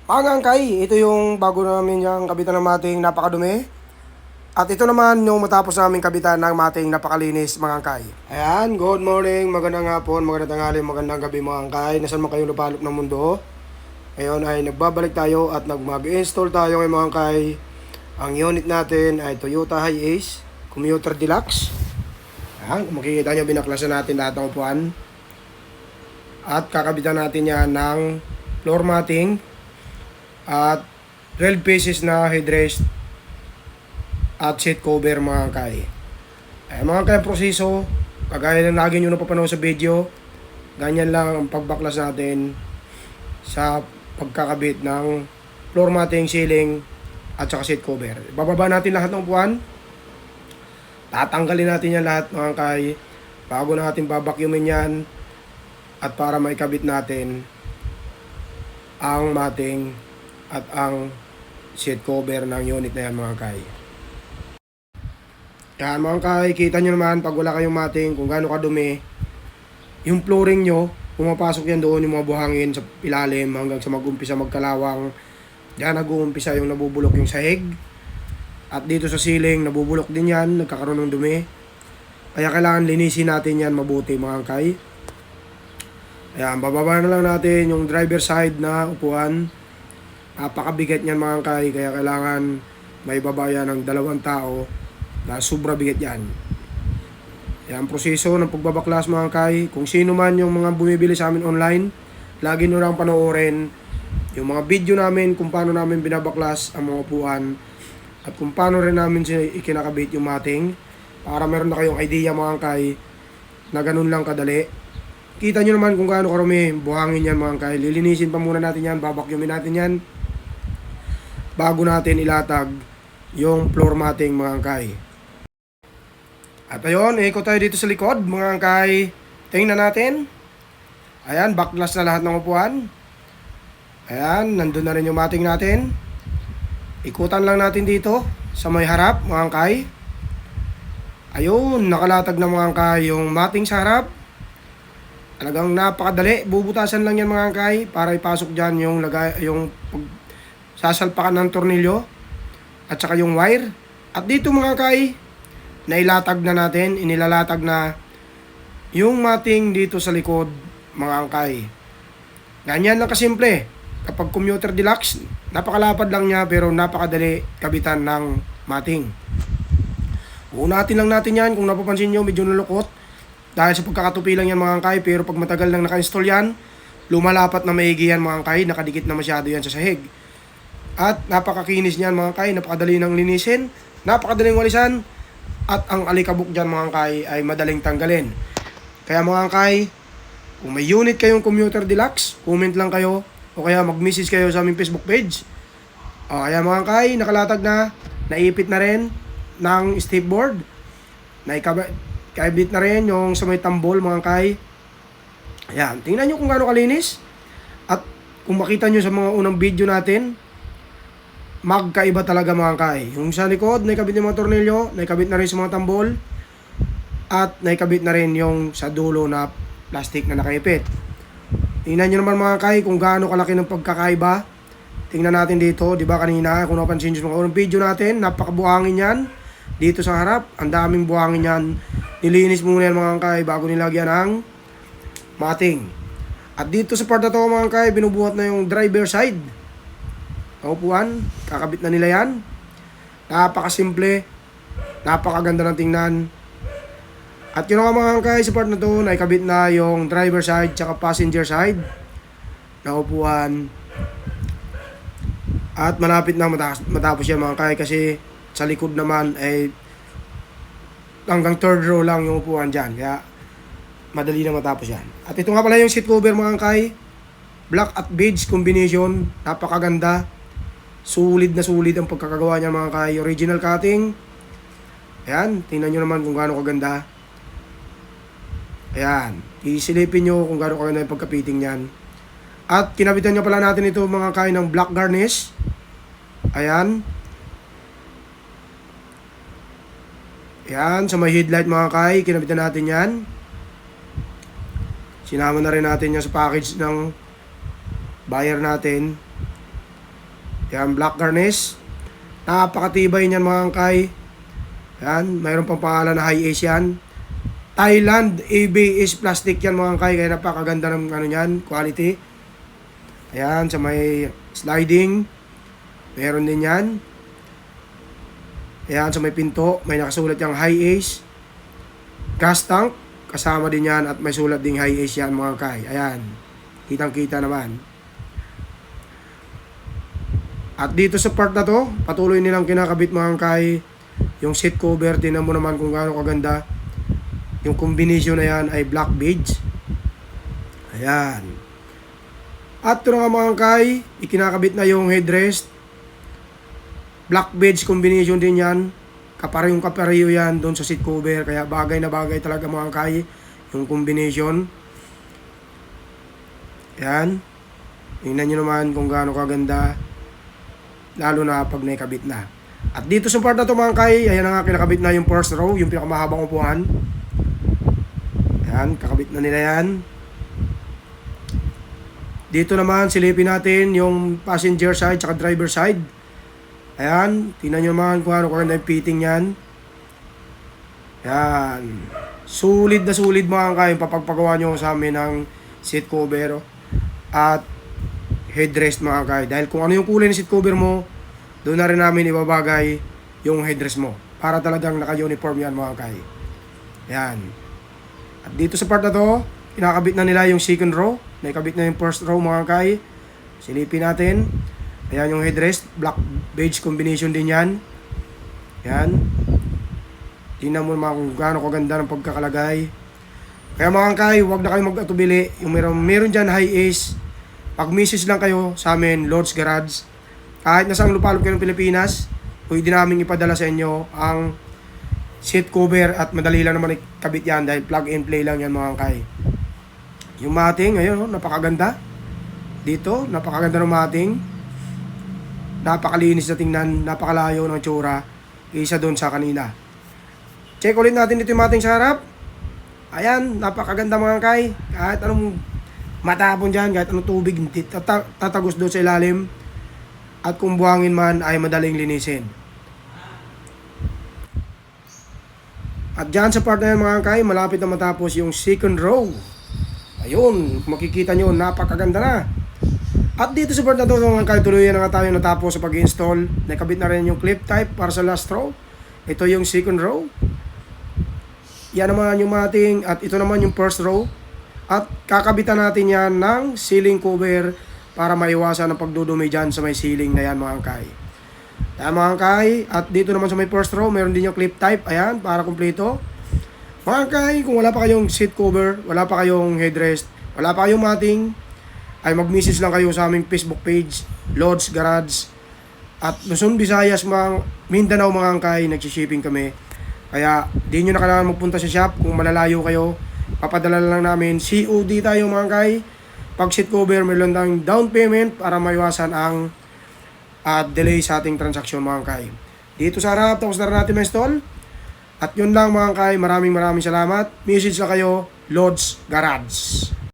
Mga angkay, ito yung bago namin yung kabitan ng mating napakadumi. At ito naman yung matapos namin kabitan ng mating napakalinis mga angkay. Ayan, good morning, magandang hapon, magandang tanghali, magandang gabi mga angkay. Nasaan man kayo lupalop ng mundo? Ngayon ay nagbabalik tayo at mag-install tayo ng mga angkay. Ang unit natin ay Toyota Hiace Commuter Deluxe. Ayan, kung makikita nyo, binaklasan natin lahat ng upuan. At kakabitan natin yan ng floor matting at 12 pieces na headrest at seat cover mga kay. Mga kay proseso, kagaya ng lagi nyo napapanood sa video, ganyan lang ang pagbaklas natin sa pagkakabit ng floor matting, ceiling at saka seat cover. Bababa natin lahat ng upuan, tatanggalin natin yan lahat mga kay bago natin babakyumin yan at para maikabit natin ang matting at ang seat cover ng unit na yan mga kay. Yan mga kay, kita nyo naman pag wala kayong matting kung gaano kadumi yung flooring nyo, pumapasok yan doon yung mga buhangin sa ilalim hanggang sa mag-umpisa magkalawang. Yan nag-uumpisa yung nabubulok yung sahig. At dito sa ceiling nabubulok din yan, nagkakaroon ng dumi. Kaya kailangan linisin natin yan mabuti mga kay. Ayan, bababa na lang natin yung driver side na upuan. Napakabigat niyan mga kay, kaya kailangan may babayan ng 2 tao na sobra bigat yan. Yan ang proseso ng pagbabaklas mga kay. Kung sino man yung mga bumibili sa amin online, lagi nyo lang panoorin yung mga video namin kung paano namin binabaklas ang mga upuan at kung paano rin namin ikinakabit yung matting para meron na kayong idea mga kay na ganun lang kadali. Kita nyo naman kung gaano karami buhangin yan mga kay. Lilinisin pa muna natin yan, babakyumin natin yan bago natin ilatag yung floor matting mga angkay. At ayun, ikot tayo dito sa likod mga angkay. Tingnan natin. Ayan, backlash na lahat ng upuan. Ayan, nandun na rin yung matting natin. Ikutan lang natin dito sa may harap mga angkay. Ayun, nakalatag na mga angkay yung matting sa harap. Talagang napakadali, bubutasan lang yan mga angkay para ipasok dyan yung sasalpakan ng tornilyo at saka yung wire. At dito mga kay, nailatag na natin, inilalatag na yung matting dito sa likod mga angkay. Ganyan lang kasimple. Kapag commuter deluxe, napakalapad lang niya pero napakadali kabitan ng matting. Unatin lang natin yan, kung napapansin nyo medyo nalukot dahil sa pagkakatupi lang yan mga angkay, pero pag matagal nang naka-install yan, lumalapat na maigi yan mga angkay, nakadikit na masyado yan sa sahig. At napakakinis niyan mga kay, napakadali ng linisin, napakadaling walisan, at ang alikabok dyan mga kay ay madaling tanggalin. Kaya mga kay, kung may unit kayong commuter deluxe, comment lang kayo o kaya mag-message kayo sa aming Facebook page. O kaya mga kay, nakalatag na, naipit na rin ng stepboard, naikabit na rin yung sa may tambol mga kay. Ayan, tingnan nyo kung gaano kalinis. At kung makita nyo sa mga unang video natin, magkaiba talaga mga kay. Yung sa likod, naikabit yung mga tornilyo, naikabit na rin sa mga tambol, at naikabit na rin yung sa dulo na plastic na nakaipit. Tingnan nyo naman mga kay kung gaano kalaki ng pagkakaiba. Tingnan natin dito, di ba kanina, kung napansin nyo sa mga unang video natin, napakabuhangin yan. Dito sa harap, ang daming buhangin yan. Nilinis muna yan mga kay bago nilagyan ng matting. At dito sa part na to mga kay, binubuhat na yung driver side. Upuan, kakabit na nila yan. Napakasimple, napakaganda ng tingnan. At yun nga mga angkay, sa part na to, naikabit na yung driver side tsaka passenger side na upuan. At malapit na matapos yan mga angkay kasi sa likod naman ay hanggang third row lang yung upuan dyan. Kaya madali na matapos yan. At ito nga pala yung seat cover mga angkay. Black at beige combination, napakaganda. Sulit na sulit ang pagkakagawa niya mga kay. Original cutting. Ayan, tingnan nyo naman kung gaano kaganda. Ayan, isilipin nyo kung gaano kaganda yung pagkapiting niyan. At kinabitan nyo pala natin ito mga kay ng black garnish. Ayan. Ayan, sa may headlight mga kay, kinabitan natin yan. Sinama na rin natin yan sa package ng buyer natin. Yan, black garnish. Napakatibay niyan mga angkay. Yan, mayroon pang pangalan na high ace yan. Thailand ABS plastic yan mga angkay, kaya napakaganda ng ano yan, quality. Ayan, sa may sliding, meron din yan. Ayan, sa may pinto, may nakasulat yung high ace. Gas tank, kasama din yan at may sulat ding high ace yan mga angkay. Ayan, kitang-kita naman. At dito sa part na to, patuloy nilang kinakabit mga angkay yung seat cover. Tingnan mo naman kung gaano kaganda. Yung combination na yan ay black beige. Ayan. At ito nga mga angkay, ikinakabit na yung headrest. Black beige combination din yan. Kapareho yan doon sa seat cover. Kaya bagay na bagay talaga mga angkay yung combination. Ayan. Tingnan nyo naman kung gaano kaganda. Lalo na pag naikabit na. At dito sa part na ito mga angkay, ayan na nga, kinakabit na yung first row, yung pinakamahabang upuan. Ayan, kakabit na nila yan. Dito naman, silipin natin yung passenger side at driver side. Ayan, tingnan nyo naman kung ano kaganda yung fitting yan. Ayan. Sulit na sulit mga angkay, papagpagawa nyo sa amin ng seat cover at headrest mga angkay. Dahil kung ano yung kulay ng seat cover mo, doon na rin namin ibabagay yung headrest mo. Para talagang naka-uniform yan mga angkay. Ayan. At dito sa part na to, kinakabit na nila yung second row. Naikabit na yung first row mga angkay. Silipin natin. Ayan yung headrest. Black beige combination din yan. Ayan. Tingnan mo naman kung gaano kaganda ng pagkakalagay. Kaya mga angkay, huwag na kayo mag-atubili. Yung meron dyan high ace. Pag-message lang kayo sa amin, Lord's Garage. Kahit nasa lupalop kayo ng Pilipinas, pwede namin ipadala sa inyo ang seat cover at madali lang naman ikabit yan dahil plug and play lang yan mga angkay. Yung mating, ayun, napakaganda. Dito, napakaganda ng mating. Napakalinis na tingnan, napakalayo ng tsura kaysa doon sa kanina. Check ulit natin dito yung mating sa harap. Ayan, napakaganda mga angkay. Kahit anong matapon dyan, kahit anong tubig, tatagos doon sa ilalim. At kung buhangin man ay madaling linisin. At dyan sa part na yan mga angkay, malapit na matapos yung second row. Ayun, makikita nyo, napakaganda na. At dito sa part na to mga angkay, tuluyan na nga tayo natapos sa pag-install. Nakabit na rin yung clip type para sa last row. Ito yung second row. Yan naman yung mating at ito naman yung first row. At kakabitan natin yan ng ceiling cover para maiwasan ang pagdudumi dyan sa may ceiling na yan mga angkay. Ayan mga angkay, at dito naman sa may first row, meron din yung clip type, ayan, para kumpleto. Mga angkay, kung wala pa kayong seat cover, wala pa kayong headrest, wala pa kayong mating, ay mag-message lang kayo sa aming Facebook page, Lord's Garage. At Luzon, Visayas, mga Mindanao mga angkay, nagsishipping kami. Kaya, di nyo na kailangan magpunta sa shop, kung malalayo kayo, papadala lang namin. COD tayo mga angkay. Pag seat cover, meron tayong down payment para maiwasan ang delay sa ating transaksyon mga angkay. Dito sa harap, tapos na rin natin ma-install. At yun lang mga angkay, maraming salamat. Message na kayo, Lord's Garage.